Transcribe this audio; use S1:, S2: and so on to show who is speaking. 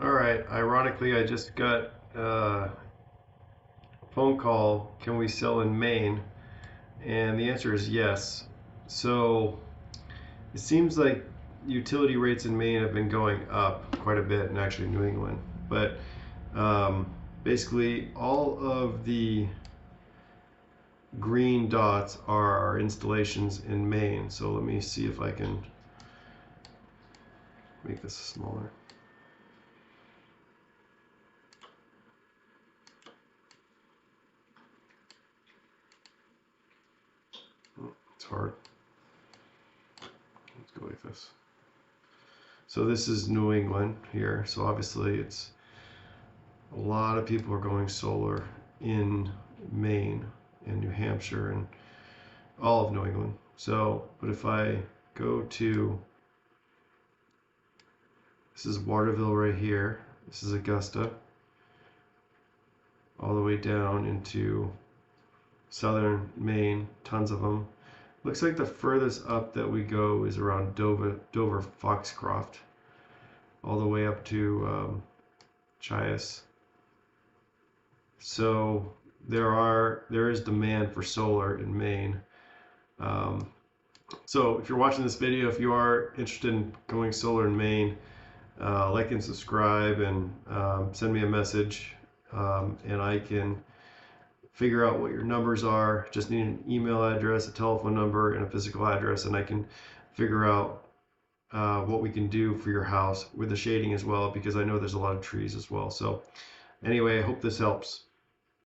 S1: All right. Ironically, I just got a phone call. Can we sell in Maine? And the answer is yes. So it seems like utility rates in Maine have been going up quite a bit, and actually New England. But um, basically, all of the green dots are our installations in Maine. So let me see if I can make this smaller. It's hard. Let's go like this. So this is New England here. So obviously it's a lot of people are going solar in Maine and New Hampshire and all of New England. So, but if I go to, this is Waterville right here. This is Augusta, all the way down into southern Maine, tons of them. Looks like the furthest up that we go is around Dover Foxcroft, all the way up to Chias. So there is demand for solar in Maine. Um, so if you're watching this video, if you are interested in going solar in Maine, like and subscribe and send me a message, and I can figure out what your numbers are. Just need an email address, a telephone number, and a physical address, and I can figure out what we can do for your house with the shading as well, because I know there's a lot of trees as well. So anyway, I hope this helps.